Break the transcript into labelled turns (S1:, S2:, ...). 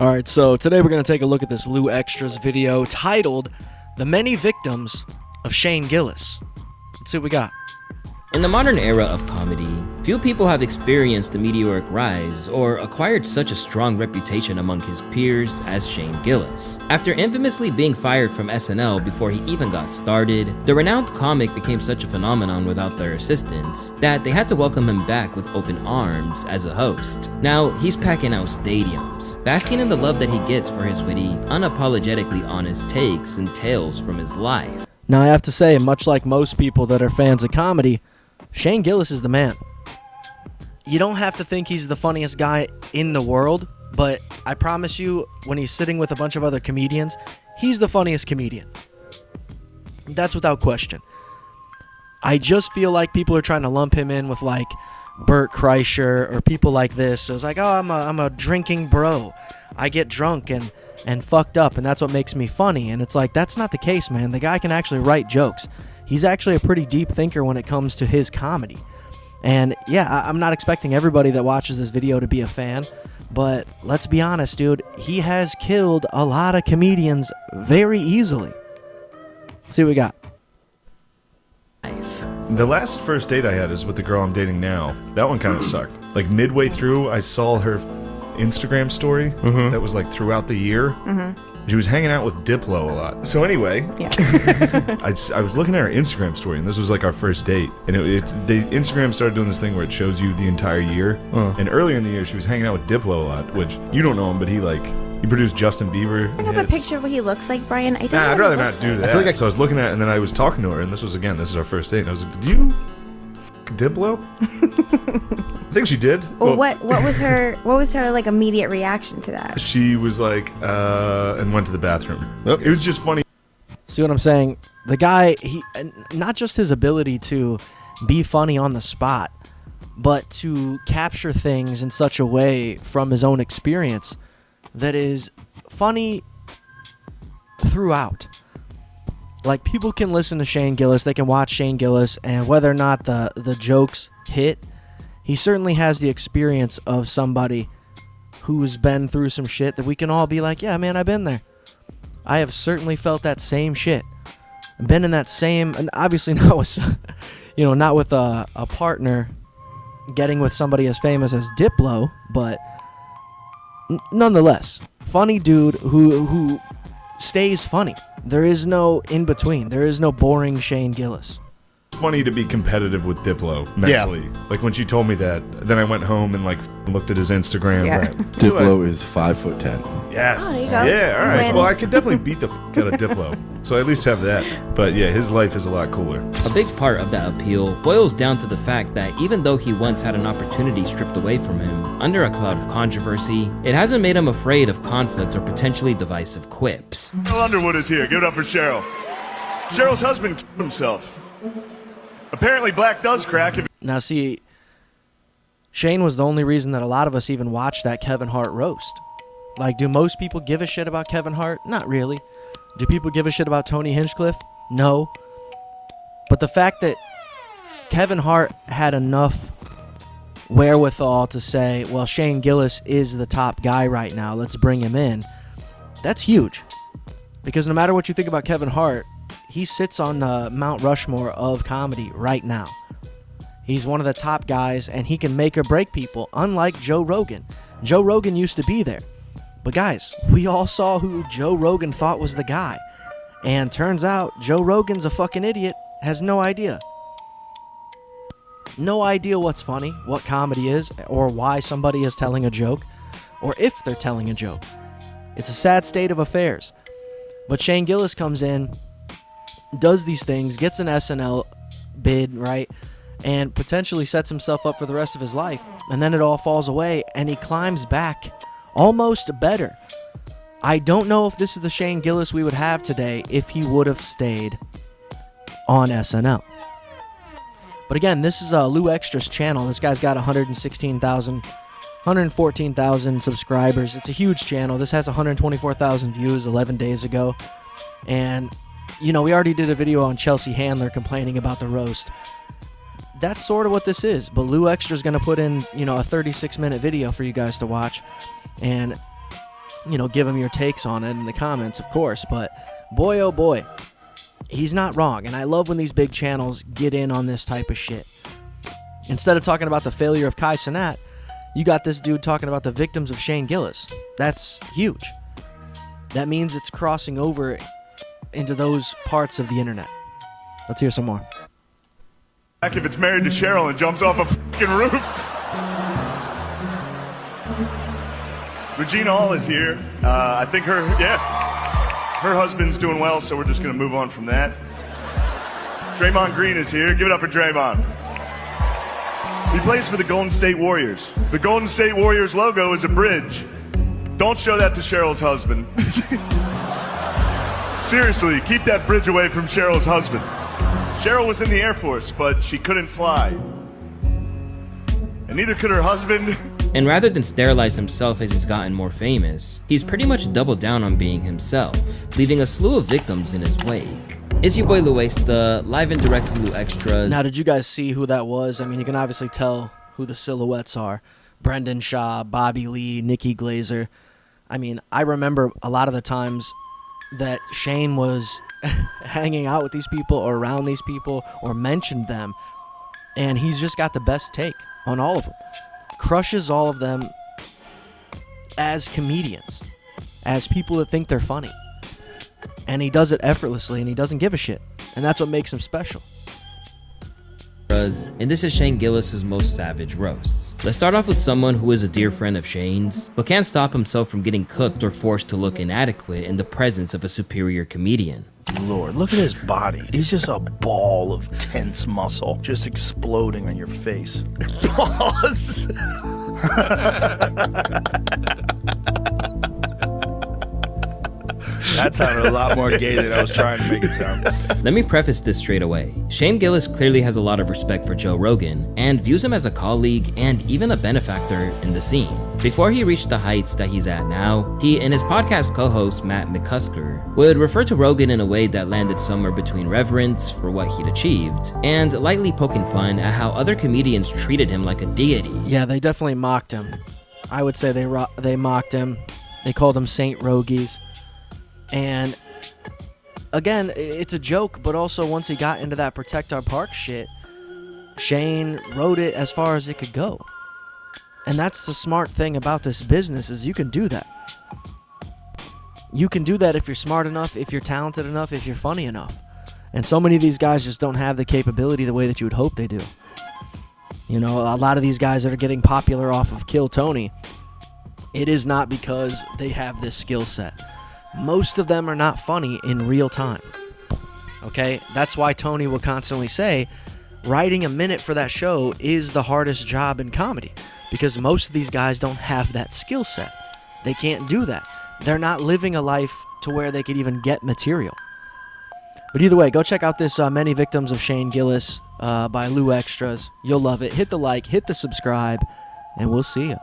S1: Alright, so today we're going to take a look at this Lou Extras video titled The Many Victims of Shane Gillis. Let's see what we got.
S2: In the modern era of comedy, few people have experienced the meteoric rise or acquired such a strong reputation among his peers as Shane Gillis. After infamously being fired from SNL before he even got started, the renowned comic became such a phenomenon without their assistance that they had to welcome him back with open arms as a host. Now, he's packing out stadiums, basking in the love that he gets for his witty, unapologetically honest takes and tales from his life.
S1: Now I have to say, much like most people that are fans of comedy, Shane Gillis is the man. You don't have to think he's the funniest guy in the world, but I promise you, when he's sitting with a bunch of other comedians, he's the funniest comedian. That's without question. I just feel like people are trying to lump him in with like Bert Kreischer or people like this. So it's like, oh, I'm a drinking bro. I get drunk and fucked up, and that's what makes me funny. And it's like, that's not the case, man. The guy can actually write jokes. He's actually a pretty deep thinker when it comes to his comedy. And yeah, I'm not expecting everybody that watches this video to be a fan, but let's be honest, dude, he has killed a lot of comedians very easily. Let's see what we got.
S3: The last first date I had is with the girl I'm dating now. That one kind of sucked. Like midway through, I saw her Instagram story that was like throughout the year. She was hanging out with Diplo a lot. So anyway,
S4: Yeah.
S3: I was looking at her Instagram story, and this was like our first date. And the Instagram started doing this thing where it shows you the entire year. And earlier in the year, she was hanging out with Diplo a lot, which you don't know him, but he produced Justin Bieber.
S4: I have a picture of what he looks like, Brian. I don't know
S3: I'd
S4: what
S3: rather
S4: he
S3: not
S4: looks
S3: do
S4: like.
S3: that.
S5: I feel like
S3: So I was looking at it, and then I was talking to her, and this is our first date. And I was like, did you fuck Diplo? I think she did.
S4: Well, what was her like immediate reaction to that?
S3: She was like, and went to the bathroom.
S5: Yep.
S3: It was just funny.
S1: See what I'm saying? The guy, not just his ability to be funny on the spot, but to capture things in such a way from his own experience that is funny throughout. Like, people can listen to Shane Gillis, they can watch Shane Gillis, and whether or not the jokes hit, he certainly has the experience of somebody who's been through some shit that we can all be like, yeah, man, I've been there. I have certainly felt that same shit. I've been in that same, and obviously not with, not with a partner getting with somebody as famous as Diplo, but nonetheless, funny dude who stays funny. There is no in between. There is no boring Shane Gillis.
S3: It's funny to be competitive with Diplo mentally. Like when she told me that, then I went home and like looked at his Instagram.
S4: Yeah.
S3: Right.
S5: Diplo is 5'10".
S3: Yes.
S4: Oh, there you go.
S3: Yeah. All right.
S4: Win.
S3: Well, I could definitely beat the out of Diplo, so I at least have that. But yeah, his life is a lot cooler.
S2: A big part of that appeal boils down to the fact that even though he once had an opportunity stripped away from him, under a cloud of controversy, it hasn't made him afraid of conflict or potentially divisive quips.
S6: Cheryl Underwood is here. Give it up for Cheryl. Cheryl's husband killed himself. Apparently black does crack.
S1: Now, see, Shane was the only reason that a lot of us even watched that Kevin Hart roast. Like, do most people give a shit about Kevin Hart? Not really. Do people give a shit about Tony Hinchcliffe? No. But the fact that Kevin Hart had enough wherewithal to say, well, Shane Gillis is the top guy right now, let's bring him in, that's huge. Because no matter what you think about Kevin Hart, he sits on the Mount Rushmore of comedy right now. He's one of the top guys, and he can make or break people, unlike Joe Rogan. Joe Rogan used to be there. But guys, we all saw who Joe Rogan thought was the guy. And turns out, Joe Rogan's a fucking idiot, has no idea. No idea what's funny, what comedy is, or why somebody is telling a joke, or if they're telling a joke. It's a sad state of affairs. But Shane Gillis comes in, does these things, gets an SNL bid, right, and potentially sets himself up for the rest of his life, and then it all falls away, and he climbs back almost better. I don't know if this is the Shane Gillis we would have today if he would have stayed on SNL. But again, this is Lou Extras channel. This guy's got 114,000 subscribers. It's a huge channel. This has 124,000 views 11 days ago. And we already did a video on Chelsea Handler complaining about the roast. That's sort of what this is. But Lou Extra's going to put in, a 36-minute video for you guys to watch. And give him your takes on it in the comments, of course. But boy, oh boy, he's not wrong. And I love when these big channels get in on this type of shit. Instead of talking about the failure of Kai Cenat, you got this dude talking about the victims of Shane Gillis. That's huge. That means it's crossing over into those parts of the internet. Let's hear some more.
S6: If it's married to Cheryl and jumps off a fucking roof. Regina Hall is here. I think her husband's doing well, so we're just going to move on from that. Draymond Green is here. Give it up for Draymond. He plays for the Golden State Warriors. The Golden State Warriors logo is a bridge. Don't show that to Cheryl's husband. Seriously, keep that bridge away from Cheryl's husband. Cheryl was in the Air Force, but she couldn't fly. And neither could her husband.
S2: And rather than sterilize himself as he's gotten more famous, he's pretty much doubled down on being himself, leaving a slew of victims in his wake. It's your boy Luesta, live and direct from Lu Extras.
S1: Now, did you guys see who that was? I mean, you can obviously tell who the silhouettes are. Brendan Shaw, Bobby Lee, Nikki Glazer. I mean, I remember a lot of the times that Shane was hanging out with these people or around these people or mentioned them, and he's just got the best take on all of them. Crushes all of them as comedians, as people that think they're funny. And he does it effortlessly, and he doesn't give a shit. And that's what makes him special.
S2: And this is Shane Gillis' most savage roasts. Let's start off with someone who is a dear friend of Shane's, but can't stop himself from getting cooked or forced to look inadequate in the presence of a superior comedian.
S7: Lord, look at his body. He's just a ball of tense muscle just exploding on your face. Pause. That sounded a lot more gay than I was trying to make it sound.
S2: Let me preface this straight away. Shane Gillis clearly has a lot of respect for Joe Rogan and views him as a colleague and even a benefactor in the scene. Before he reached the heights that he's at now, he and his podcast co-host Matt McCusker would refer to Rogan in a way that landed somewhere between reverence for what he'd achieved and lightly poking fun at how other comedians treated him like a deity.
S1: Yeah, they definitely mocked him. I would say they mocked him. They called him Saint Rogies. And again, it's a joke, but also once he got into that Protect Our Park shit, Shane wrote it as far as it could go. And that's the smart thing about this business is you can do that. You can do that if you're smart enough, if you're talented enough, if you're funny enough. And so many of these guys just don't have the capability the way that you would hope they do. You know, a lot of these guys that are getting popular off of Kill Tony, it is not because they have this skill set. Most of them are not funny in real time. Okay? That's why Tony will constantly say, writing a minute for that show is the hardest job in comedy. Because most of these guys don't have that skill set. They can't do that. They're not living a life to where they could even get material. But either way, go check out this Many Victims of Shane Gillis by Lu Extras. You'll love it. Hit the like, hit the subscribe, and we'll see you.